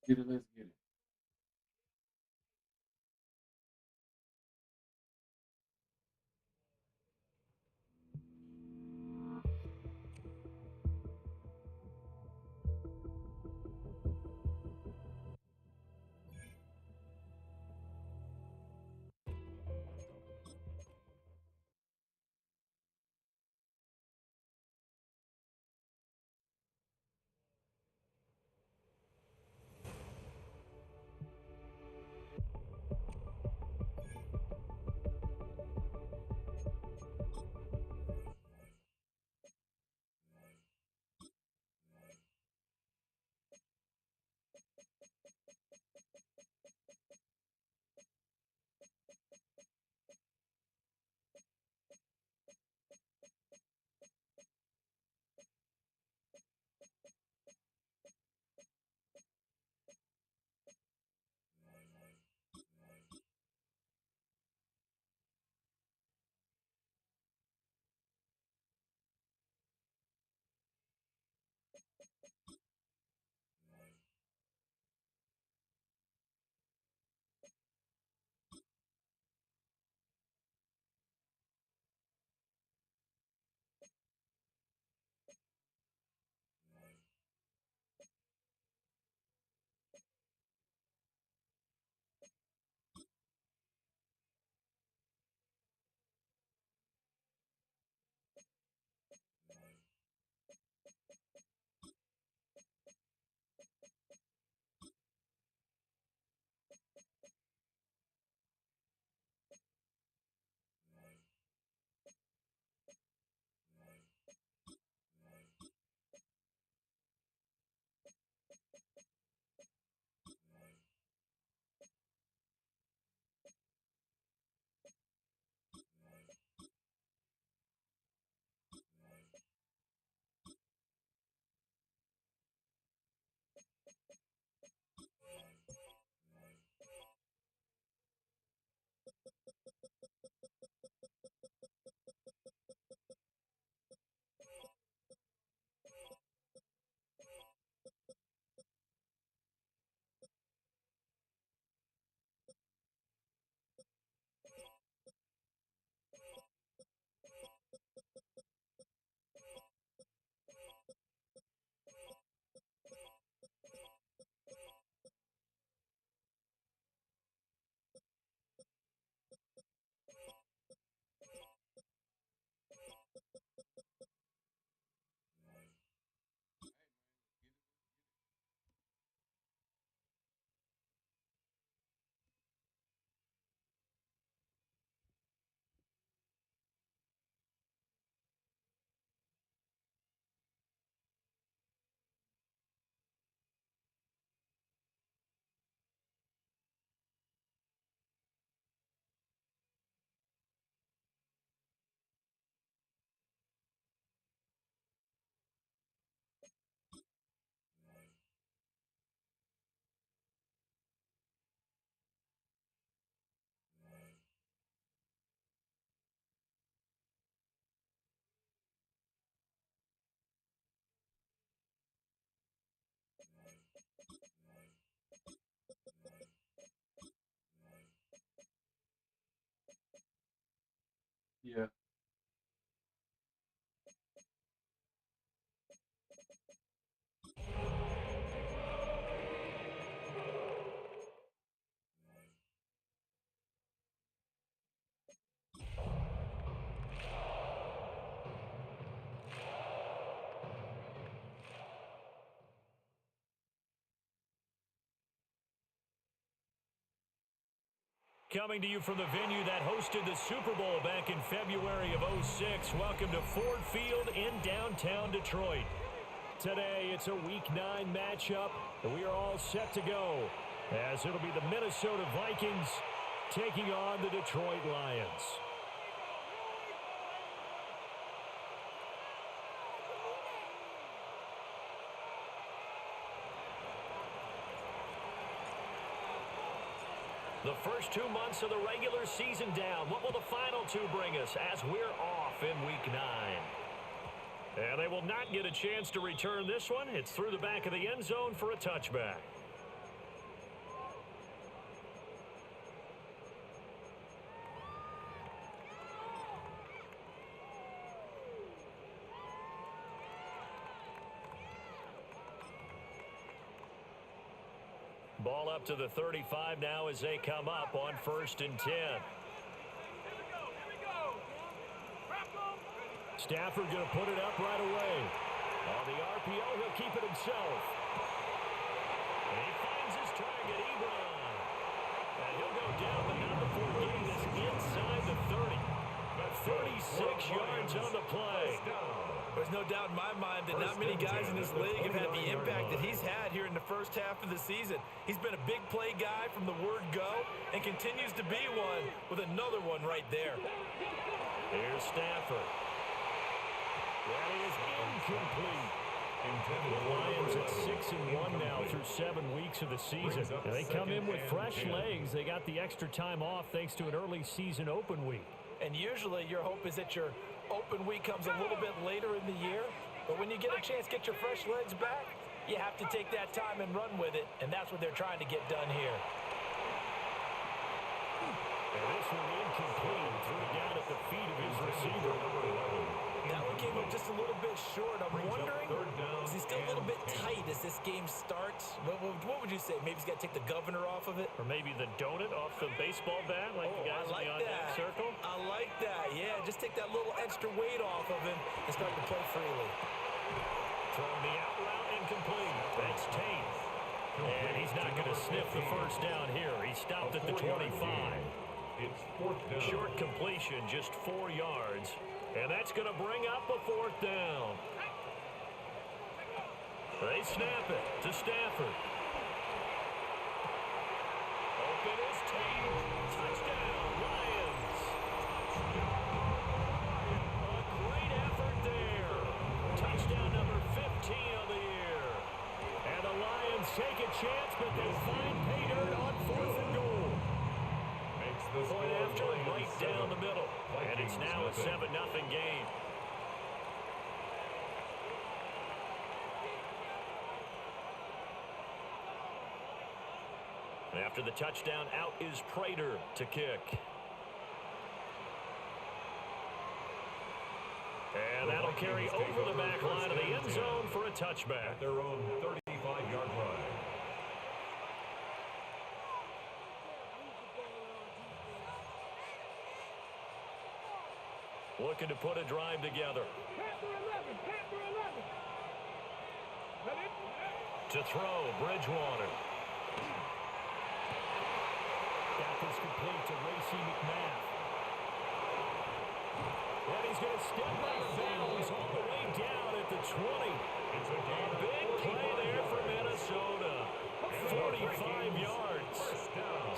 Get it, let's get it. Yeah. Coming to you from the venue that hosted the Super Bowl back in February of '06. Welcome to Ford Field in downtown Detroit. Today, it's a Week 9 matchup, and we are all set to go, as it'll be the Minnesota Vikings taking on the Detroit Lions. The first 2 months of the regular season down. What will the final two bring us as we're off in Week 9? And they will not get a chance to return this one. It's through the back of the end zone for a touchback. Ball up to the 35 now as they come up on 1st and 10. Stafford going to put it up right away. On the RPO, he'll keep it himself. And he finds his target, Ebron. And he'll go down, but not before getting this inside the 30. 36 yards on the play. There's no doubt in my mind that not many guys in this league have had the impact that he's had here in the first half of the season. He's been a big play guy from the word go and continues to be one with another one right there. Here's Stafford. That is incomplete. The Lions at 6-1 now through 7 weeks of the season. And they come in with fresh legs. They got the extra time off thanks to an early season open week. And usually your hope is that your open week comes a little bit later in the year. But when you get a chance to get your fresh legs back, you have to take that time and run with it. And that's what they're trying to get done here. And this one incomplete. Threw it down at the feet of his receiver. That one came up just a little bit short. I'm wondering, is he still a little bit tight as this game starts? What would you say? Maybe he's got to take the governor off of it? Or maybe the donut off the baseball bat like the guys in the on-deck circle? I like that, yeah. Just take that little extra weight off of him and start to play freely. Throwing the out route incomplete. That's Tate. And he's not going to sniff the first down here. He stopped at the 25. It's 4th down. Short completion, just 4 yards. And that's going to bring up a 4th down. They snap it to Stafford. Open is Tate. Touchdown, Lions. A great effort there. Touchdown number 15 of the year. And the Lions take a chance, but they find pay dirt on 4th and goal. Point after, right down the middle. And it's now a 7-0 game. After the touchdown, out is Prater to kick. And that'll carry over the back line of the end zone for a touchback. At their own 35-yard line. Looking to put a drive together. To throw, Bridgewater. Got this complete to Racy McMath. And he's going to step out of bounds all the way down at the 20. A big play there for Minnesota. 45 yards.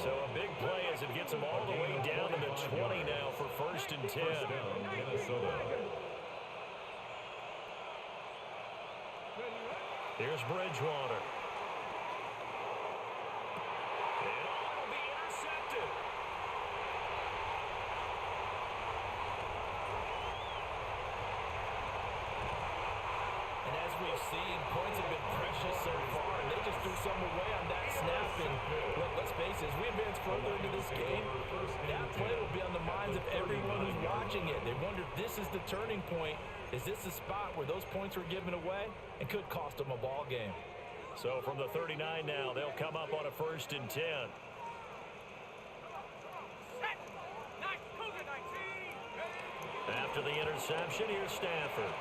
So a big play as it gets them all the way down to the 20 now for 1st and 10. Minnesota. Here's Bridgewater. And it'll be intercepted. And as we've seen, points have been precious so far, and they just threw some away on that snap. And look, let's face it, as we advance further into this game, that play will be on the minds of everyone who's watching it. They wonder if this is the turning point. Is this the spot where those points were given away and could cost them a ball game? So from the 39 now, they'll come up on a 1st and 10. After the interception, here's Stafford.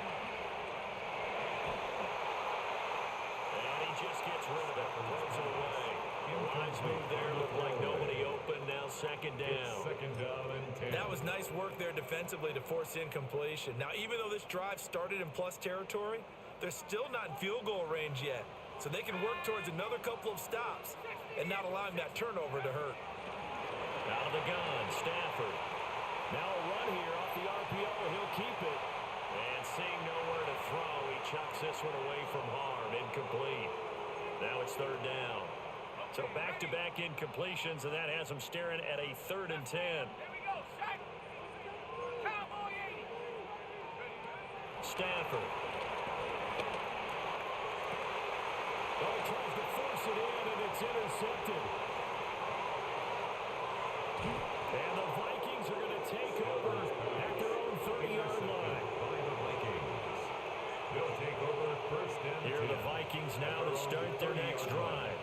And he just gets rid of it. Throws it away. Lines move there. Looked like nobody open. Now 2nd down. 2nd down and 10. That was nice work there defensively to force incompletion. Now, even though this drive started in plus territory, they're still not in field goal range yet. So they can work towards another couple of stops and not allowing that turnover to hurt. Out of the gun, Stafford. Now a run here off the RPO. He'll keep it. And seeing nowhere to throw, he chucks this one away from harm. Incomplete. Now it's 3rd down. So back-to-back incompletions, and that has them staring at a 3rd and 10. Stafford. Oh, he tries to force it in, and it's intercepted. And the Vikings are going to take over at their own 30-yard line. By the Vikings. They'll take over 1st and 10. Here are the Vikings now to start their next drive.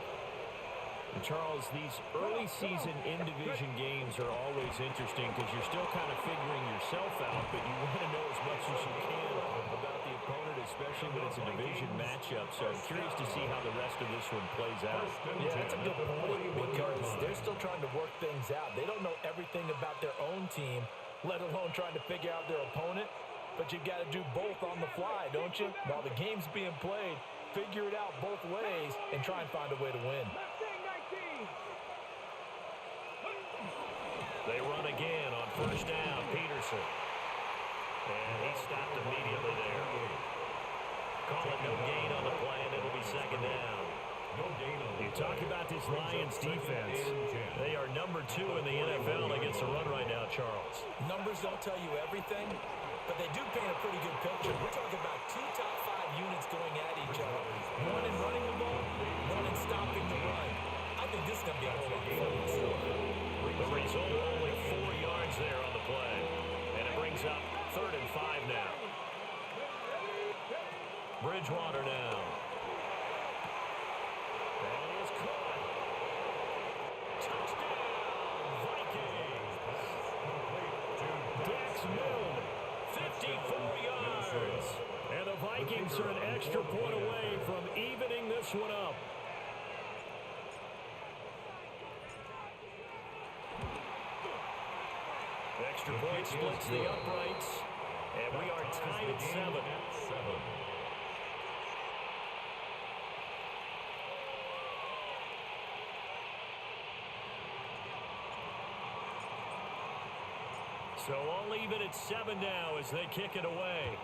Charles, these early season in-division games are always interesting because you're still kind of figuring yourself out, but you want to know as much as you can about the opponent, especially when it's a division matchup. So I'm curious to see how the rest of this one plays out. Yeah, that's a good point because they're still trying to work things out. They don't know everything about their own team, let alone trying to figure out their opponent. But you've got to do both on the fly, don't you? While the game's being played, figure it out both ways and try and find a way to win. They run again on first down, Peterson. And he stopped immediately there. Call it no gain on the play, and it'll be second down. You talk about this Lions defense. They are number 2 in the NFL against the run right now, Charles. Numbers don't tell you everything, but they do paint a pretty good picture. We're talking about 2 top 5 units going at each other. One in running the ball, one in stopping the run. I think this is going to be a whole lot of fun. The result, only 4 yards there on the play. And it brings up 3rd and 5 now. Bridgewater now. And he is caught. Touchdown, Vikings. Dax Milne, 54 yards. And the Vikings are an extra point away from evening this one up. Extra point splits the uprights, and we are tied at 7. So all even at 7 now as they kick it away.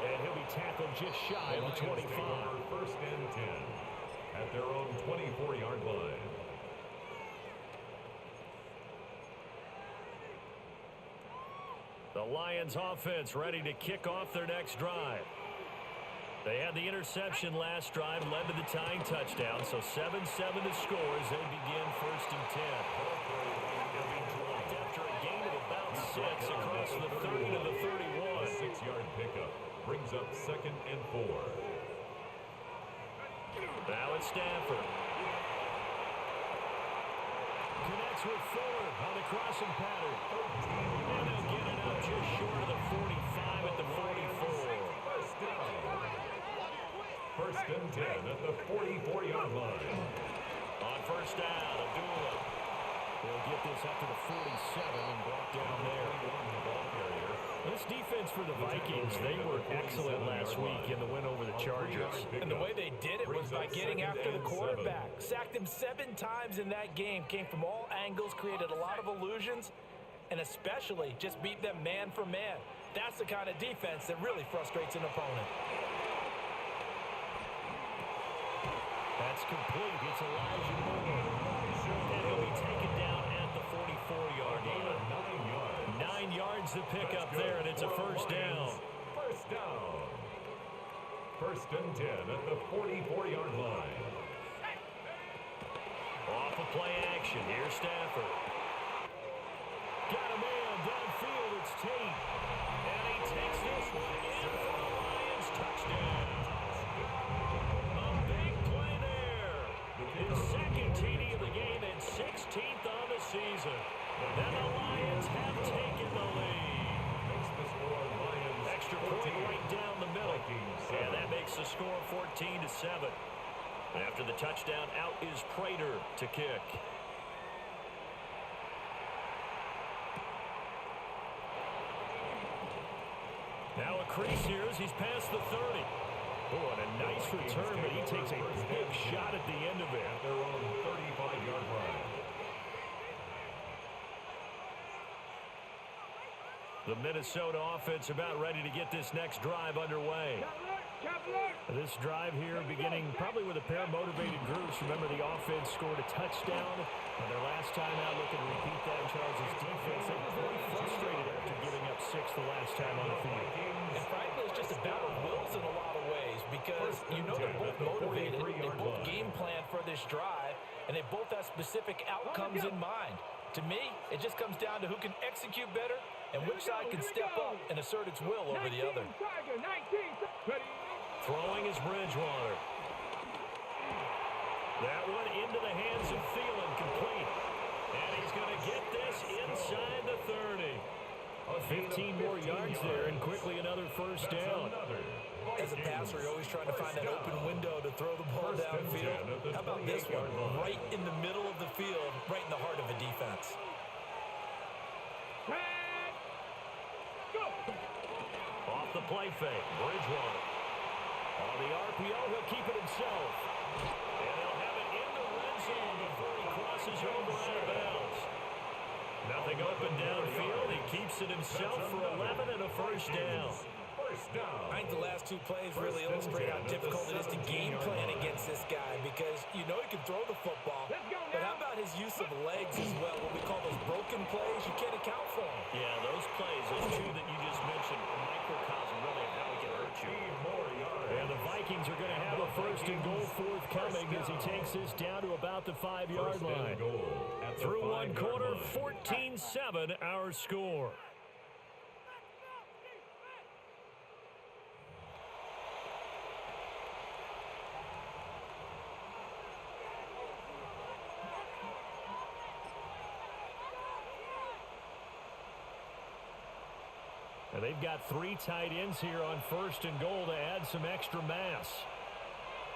And he'll be tackled just shy of the 25. First and 10 at their own 24-yard line. The Lions offense ready to kick off their next drive. They had the interception last drive, led to the tying touchdown, so 7-7 to score as they begin first and 10. They'll be dropped after a gain of about 6 across the 30 to the 31. A 6-yard pickup brings up 2nd and 4. Now it's Stafford. Connects with Fuller on the crossing pattern. And they'll get it up just short of the 45 at the 44. First and 10 at the 44-yard line. On first down, Abdullah. They'll get this up to the 47 and brought down there. This defense for the Vikings, they were excellent last week in the win over the Chargers. And the way they did it was by getting after the quarterback. Sacked him 7 times in that game. Came from all angles, created a lot of illusions, and especially just beat them man for man. That's the kind of defense that really frustrates an opponent. That's complete. It's Elijah Moore. And he'll be taken down at the 44-yard line. 9 yards to pick up there, and it's a first down. First down. First and 10 at the 44-yard line. Off of play action. Here's Stafford. Got a man downfield. It's Tate. And he takes this one in for the Lions. Touchdown. A big play there. His second TD of the game and 16th on the season. And the Lions have taken the lead. Extra point right down the middle. And that makes the score 14-7. After the touchdown, out is Prater to kick. Now a crease here as he's past the 30. Oh, and a nice return, but he takes a big shot at the end of it. At their own 35-yard line. The Minnesota offense about ready to get this next drive underway. This drive here beginning probably with a pair of motivated groups. Remember, the offense scored a touchdown on their last time out. Looking to repeat that in Charles' defense. They were very frustrated after giving up 6 the last time on the field. And frankly, it's just a battle of wills in a lot of ways because you know they're both motivated. They both game plan for this drive, and they both have specific outcomes in mind. To me, it just comes down to who can execute better and which side can step up and assert its will over the other. Throwing is Bridgewater. That one into the hands of Thielen, complete. And he's going to get this inside the 30. 15 more yards there, and quickly another first down. As a passer, you're always trying to find that open window to throw the ball downfield. How about this one? Right in the middle of the field, right in the heart of a defense. Off the play fake, Bridgewater. On the RPO, he'll keep it himself. And they'll have it in the red zone before he crosses over out of bounds. Nothing open downfield. He keeps it himself for 11 and a first down. I think the last two plays really illustrate how difficult it is to game plan against this guy because you know he can throw the football, but how about his use of legs as well? What we call those broken plays, you can't account for them. Yeah, those plays, those two that you just mentioned, a microcosm really of how he can hurt you. And the Vikings are going to have a first and goal forthcoming as he takes this down to about the 5-yard line. Through one quarter, 14-7 our score. And they've got 3 tight ends here on first and goal to add some extra mass.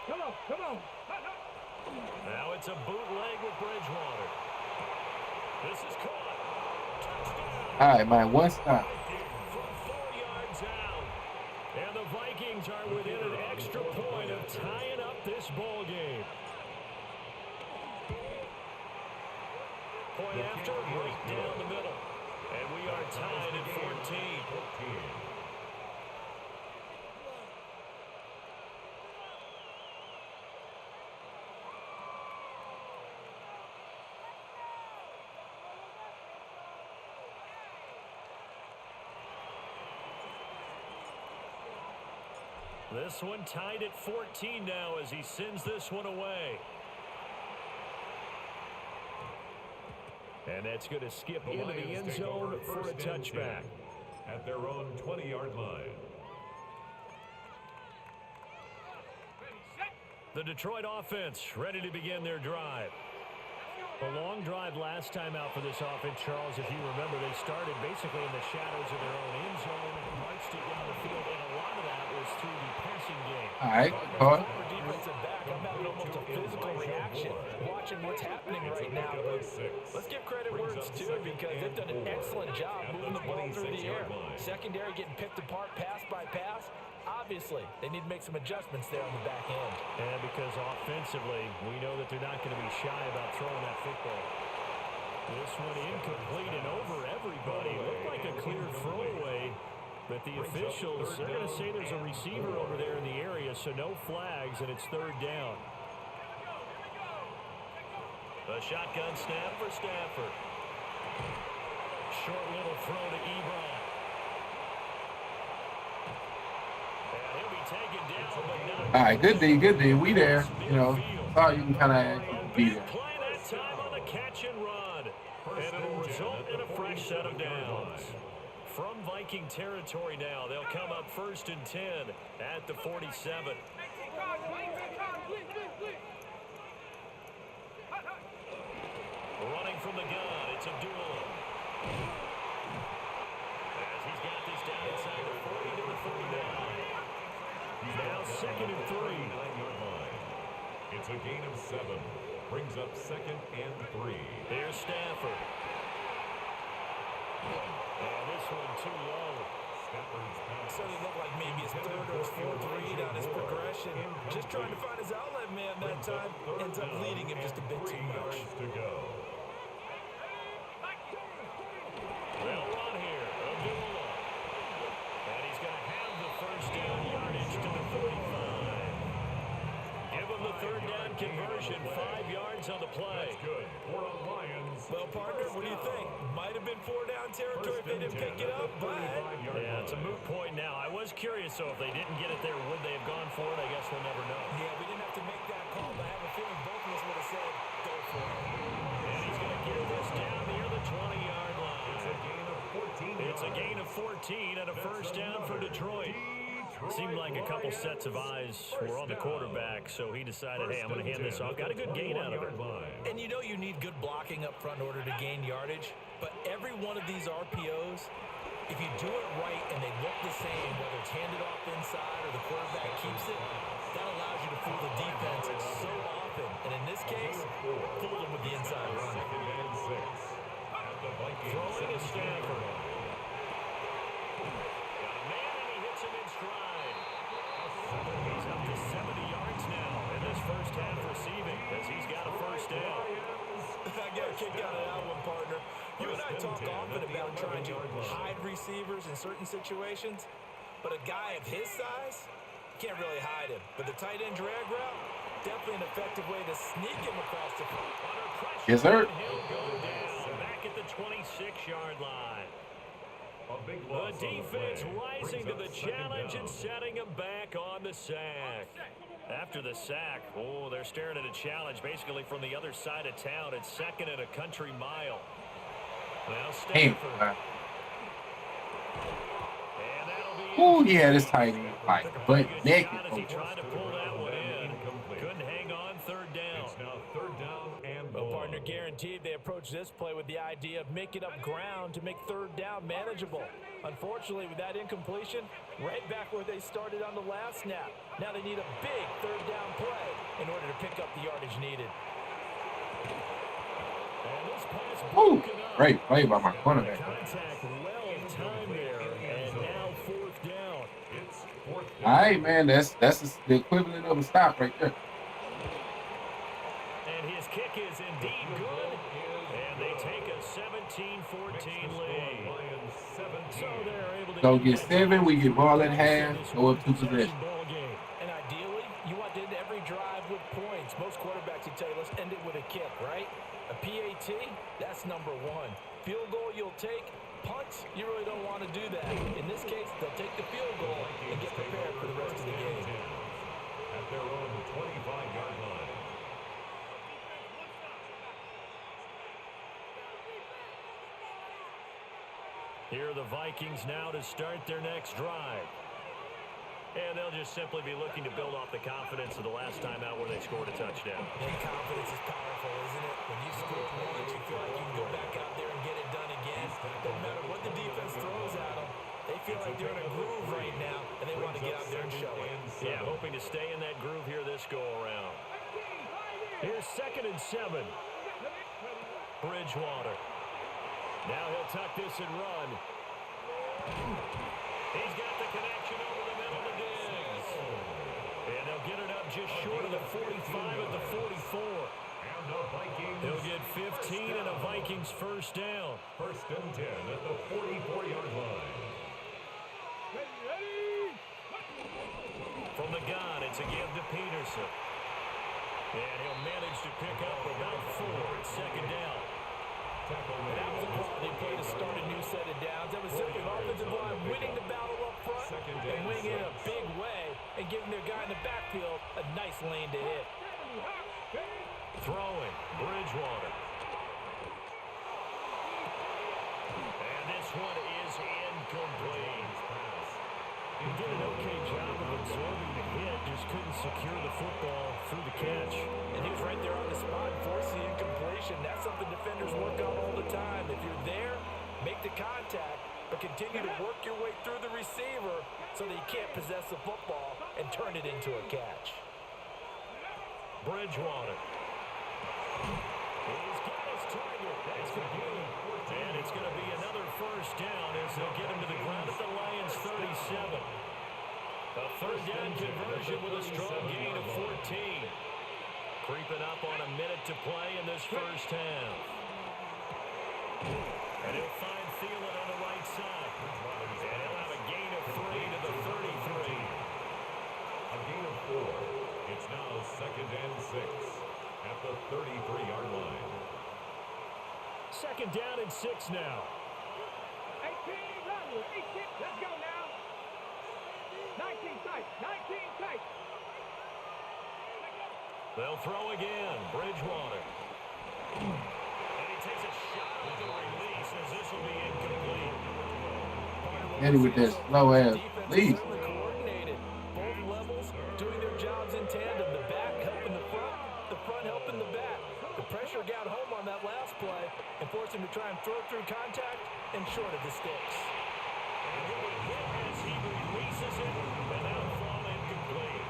Come on. Now it's a bootleg with Bridgewater. This is caught. Touchdown. All right, man, one stop. From 4 yards out. And the Vikings are within an extra point of tying up this ball game. Point after, right down the middle. And we are tied at 14. This one tied at 14 now as he sends this one away. And that's going to skip into the end zone for a touchback. At their own 20-yard line. The Detroit offense ready to begin their drive. A long drive last time out for this offense, Charles. If you remember, they started basically in the shadows of their own end zone and marched it down the field, and a lot of that was through the passing game. All right, caught. Defensive back, I'm having almost a physical reaction watching what's happening right now. But let's give credit where it's due because they've done an excellent job moving the ball through the air. Secondary getting picked apart pass by pass. Obviously, they need to make some adjustments there on the back end. And because offensively, we know that they're not going to be shy about throwing that football. This one incomplete and over everybody. Looked like a clear throwaway, but the officials, they're going to say there's a receiver over there in the area, so no flags, and it's third down. A shotgun snap for Stafford. Short little throw to Ebron. All right, good D. We there. You know, thought you can kind of be there. Play that time on the catch and run. And it'll result in a fresh set of downs. From Viking territory now, they'll come up first and 10 at the 47. Running from the gun, it's Abdullah. As he's got this down inside the 40 to the 39. Now second and 3. It's a gain of 7. Brings up second and 3. There's Stafford. And this one too low. Certainly looked like maybe his third or his fourth read on his progression. Just trying to find his outlet man that time. Ends up leading him just a bit too much. They'll run here. Abdullah. And he's going to have the first down yardage to the 45. Give him the third down conversion. 5 yards on the play. That's good. Well, partner, what do you think? Might have been 4-down territory if they didn't pick it up, but... Yeah, it's a moot point now. I was curious, though, if they didn't get it there, would they have gone for it? I guess we'll never know. Yeah, we didn't have to make that call, but I have a feeling both of us would have said, go for it. And he's going to get this down near the 20-yard line. It's a gain of 14 It's a 13 and a first down for Detroit. Seemed like a couple sets of eyes were on the quarterback, so he decided, hey, I'm going to hand this off. Got a good gain out of it. And you know you need good blocking up front in order to gain yardage, but every one of these RPOs, if you do it right and they look the same, whether it's handed off inside or the quarterback keeps it, that allows you to fool the defense so often. And in this case, fool them with the inside run. Throwing to Stafford. Got a man, and he hits him in stride. He's up to 70 yards now in this first half receiving as he's got a first down. I got a kick out of that one, partner. You and I talk often about trying to hide receivers in certain situations, but a guy of his size can't really hide him. But the tight end drag route, definitely an effective way to sneak him across the field. Yes, sir. He'll go down back at the 26-yard line. The defense rising to the challenge and setting him back on the sack. After the sack, oh, they're staring at a challenge basically from the other side of town. It's second and a country mile. Now Stafford. Oh, yeah, this tight end like butt naked. As he tried to pull that one in. Couldn't hang on, third down. It's now third down and Well, goal. partner, guaranteed they approach this play with the idea of making up ground to make third down manageable. Unfortunately, with that incompletion, right back where they started on the last snap. Now they need a big third down play in order to pick up the yardage needed. And this pass Ooh, broken up. great play by my cornerback. Contact well timed there, and now fourth down. It's fourth down. All right, man, that's the equivalent of a stop right there. And his kick is indeed good, and they take a 17-14 lead. So they're able to Go get 7, we get ball in half, go up 2 possessions. And ideally, you want to end every drive with points. Most quarterbacks would tell you, let's end it with a kick, right? A PAT, that's number 1. Field goal you'll take. Punts, you really don't want to do that. In this case, they'll take the field goal and get prepared for the rest of the game. At their own 25-yard line. Here are the Vikings now to start their next drive. And they'll just simply be looking to build off the confidence of the last time out where they scored a touchdown. And confidence is powerful, isn't it? When you score once, you feel like you can go back out there and get it done again. No matter what the defense throws at them, they feel like they're in a groove right now, and they want to get out there and show it. Yeah, hoping to stay in that groove here this go-around. Here's 2nd and 7. Bridgewater. Now he'll tuck this and run. He's got the connection over the middle to Diggs. And they'll get it up just short of the 45 at the 44. And the Vikings. They'll get 15 and a Vikings first down. First and 10 at the 44-yard line. From the gun, it's a give to Peterson. And he'll manage to pick up about 4 at second down. And that was a quality play to start a new set of downs. That was simply an offensive line winning the battle up front and winning it in a big way and giving their guy in the backfield a nice lane to hit. Throwing, Bridgewater. And this one is incomplete. He did an okay job of absorbing the hit, just couldn't secure the football through the catch. And he was right there on the spot, forcing the incompletion. That's something defenders work on all the time. If you're there, make the contact, but continue to work your way through the receiver so that you can't possess the football and turn it into a catch. Bridgewater. He's got his target. That's complete. And it's going to be another first down as they'll get him to the ground at the Lions' 37. A third down conversion with a strong gain of 14. Creeping up on a minute to play in this first half. And he'll find Thielen on the right side. And he'll have a gain of 3 to the 33. A gain of 4. It's now 2nd and 6 at the 33-yard line. 2nd down and 6 now. 18, let's go now. 19 tight, 19 tight. They'll throw again. Bridgewater. And he takes a shot with the release as this will be incomplete. Partner, Hit it with that slow ass Defense is release. certainly coordinated. Both levels doing their jobs in tandem. The back helping the front helping the back. The pressure got home on that last play and forced him to try and throw through contact and short of the sticks. As he releases it, and now fall incomplete.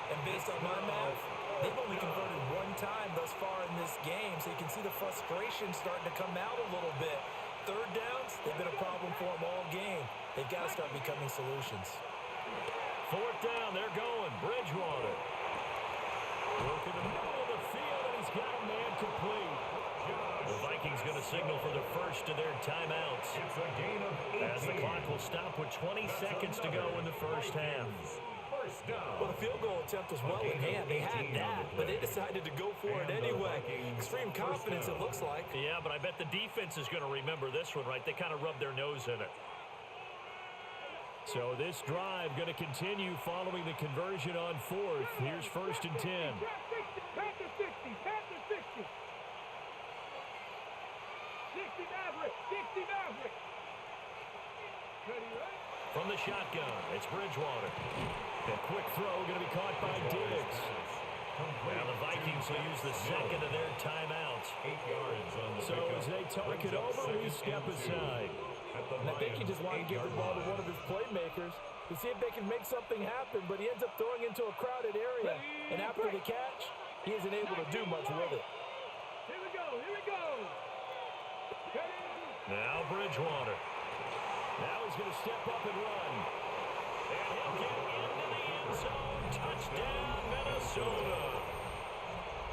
And based on my math, they've only converted one time thus far in this game, so you can see the frustration starting to come out a little bit. Third downs, they've been a problem for them all game. They've got to start becoming solutions. Fourth down, they're going. Bridgewater. Work in the middle of the field, and he's got a man complete. The Vikings going to signal for the first of their timeouts. It's a gain of 18. As the clock will stop with 20 seconds to go in the first half. First down. Well, the field goal attempt was well in hand. They had that, but they decided to go for it anyway. Extreme confidence, it looks like. Yeah, but I bet the defense is going to remember this one, right? They kind of rubbed their nose in it. So this drive going to continue following the conversion on fourth. Here's first and 10. Panther 60, Panther 60. 60 Maverick, 60 Maverick. Ready, right? From the shotgun, it's Bridgewater. A quick throw going to be caught by Diggs. Now the Vikings will use the second of their timeouts. 8 yards on the So as they talk it over, we step aside. And I think he just wanted to give the ball to one of his playmakers to see if they can make something happen, but he ends up throwing into a crowded area. And after the catch, he isn't able to do much with it. Here we go, here we go. Now Bridgewater. Now he's going to step up and run. And he'll get into the end zone. Touchdown, Minnesota.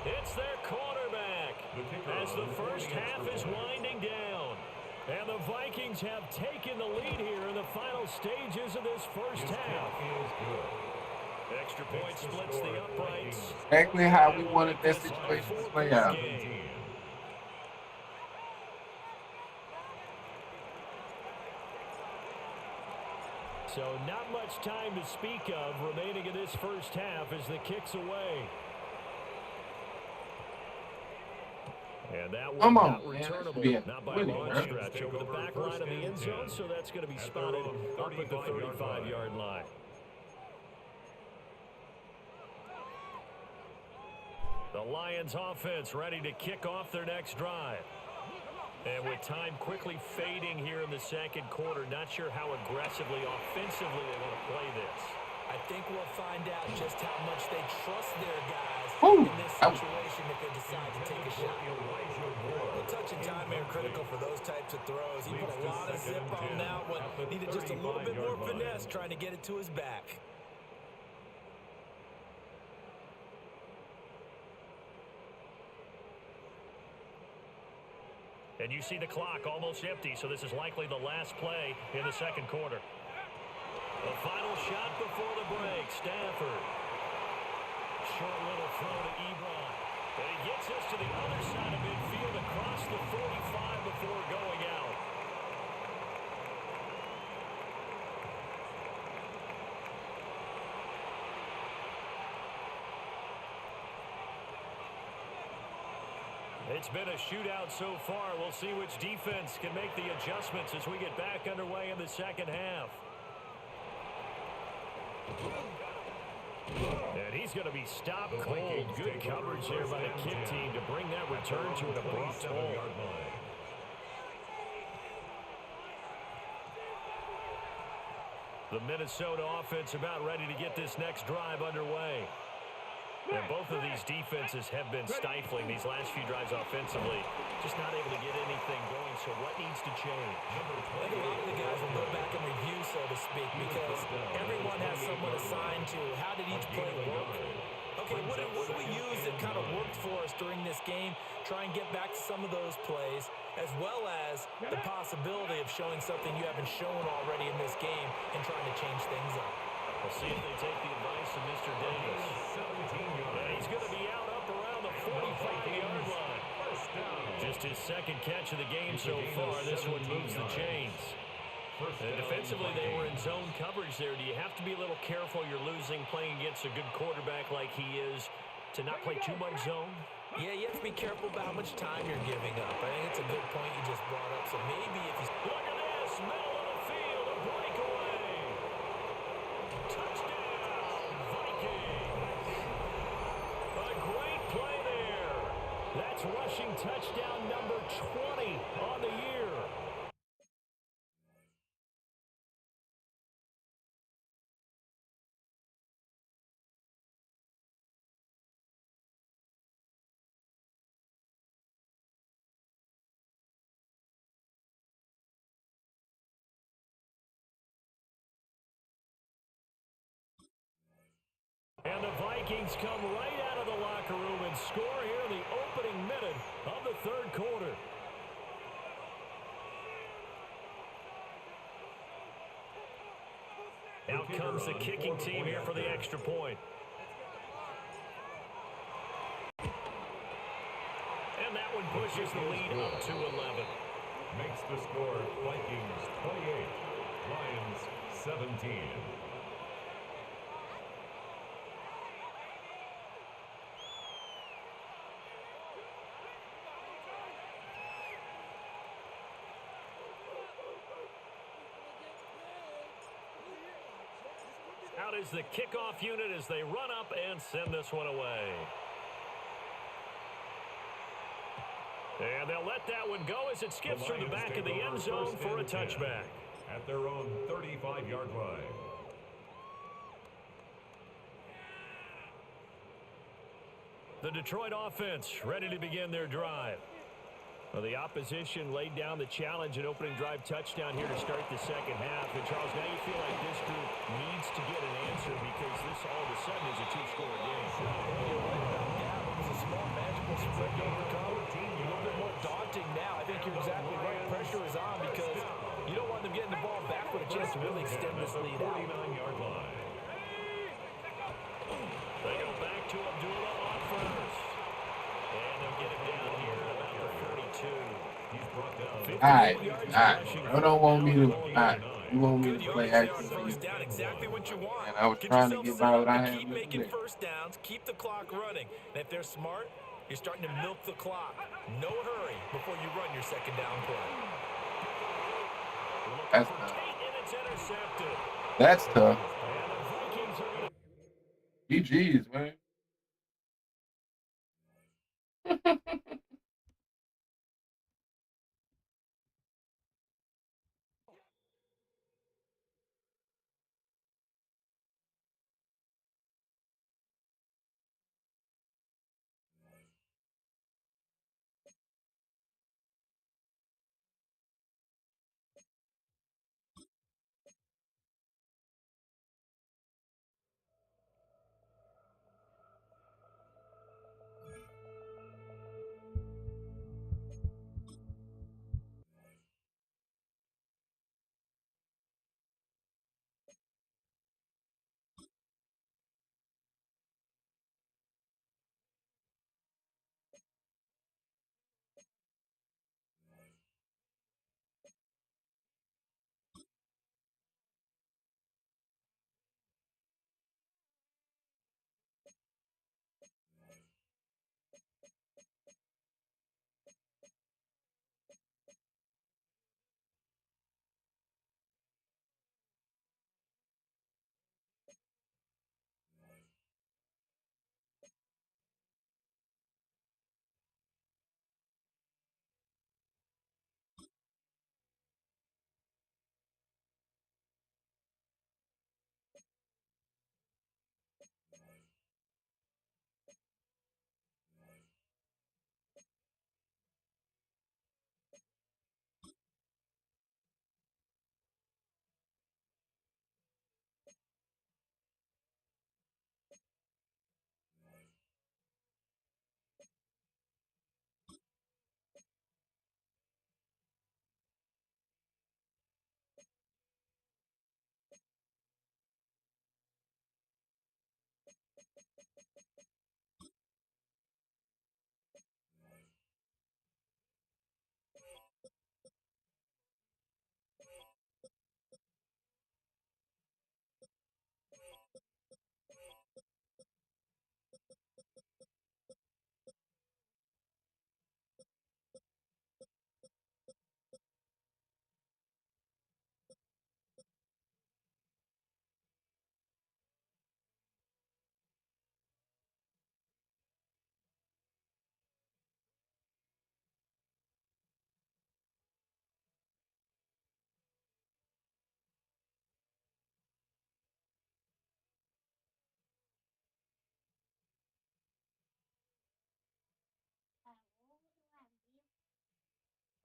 It's their quarterback as the first half is winding down. And the Vikings have taken the lead here in the final stages of this first half. Extra point splits the uprights. Exactly how we wanted that situation to play out. So not much time to speak of remaining in this first half as the kick's away. And that one not returnable, not by a long stretch, over the back line of the end zone, so that's going to be spotted up at the 35-yard line. The Lions offense ready to kick off their next drive. And with time quickly fading here in the second quarter, not sure how aggressively, offensively they want to play this. I think we'll find out just how much they trust their guys Ooh, in this situation if they decide to take a shot. The touch and time are critical for those types of throws. He put a lot of zip on that one. Needed just a little bit more finesse trying to get it to his back. And you see the clock almost empty, so this is likely the last play in the second quarter. The final shot before the break, Stafford. Short little throw to Ebron. And he gets us to the other side of midfield across the 45 before going out. It's been a shootout so far. We'll see which defense can make the adjustments as we get back underway in the second half. And he's going to be stopped cold. Good coverage there by the kick team to bring that return to an abrupt halt. The Minnesota offense about ready to get this next drive underway. And both of these defenses have been stifling these last few drives offensively. Just not able to get anything going, so what needs to change? I think a lot of the guys will go back and review, so to speak, because everyone has someone assigned to how did each play work. Okay, what do we use that kind of worked for us during this game? Try and get back to some of those plays, as well as the possibility of showing something you haven't shown already in this game and trying to change things up. We'll see if they take the advice of Mr. Davis. And he's going to be out up around the 45-yard line. Just his second catch of the game so far. This one moves the chains. And defensively, they were in zone coverage there. Do you have to be a little careful? You're losing playing against a good quarterback like he is to not play too much zone? Yeah, you have to be careful about how much time you're giving up. I think it's a good point you just brought up. So maybe if he's... Look at this, middle of the field, a That's rushing touchdown number 20 on the year. And the Vikings come right out of the locker room and score here in the opening minute of the third quarter. Out comes the kicking team here for the extra point. And that one pushes the lead up to 11. Makes the score Vikings 28, Lions 17. Out is the kickoff unit as they run up and send this one away. And they'll let that one go as it skips through the back of the end zone for a touchback. At their own 35-yard line. The Detroit offense ready to begin their drive. Well, the opposition laid down the challenge and opening drive touchdown here to start the second half. And, Charles, now you feel like this group needs to get an answer because this all of a sudden is a two-score game. You're right about that. It was a small magical spread to overcome. A little bit more daunting now. I think you're exactly right. Pressure is on because you don't want them getting the ball back with a chance to really extend this lead out. 49-yard line. They go back to Abdullah on first. And they'll get him down here at about the 42. He's brought down. All right. You don't want me to. You want me to play action. First down, exactly what you want. And I was trying to get by what I had. Keep making first downs, keep the clock running. And if they're smart, you're starting to milk the clock. No hurry before you run your second down play. That's tough. That's tough. GG's, man.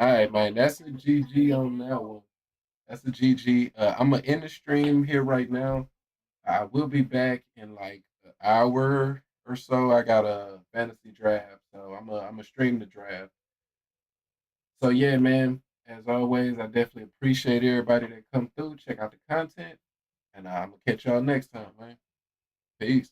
All right, man. That's a GG on that one. That's a GG. I'm gonna end the stream here right now. I will be back in like an hour or so. I got a fantasy draft, so I'm a stream the draft. So yeah, man. As always, I definitely appreciate everybody that come through. Check out the content, and I'm gonna catch y'all next time, man. Peace.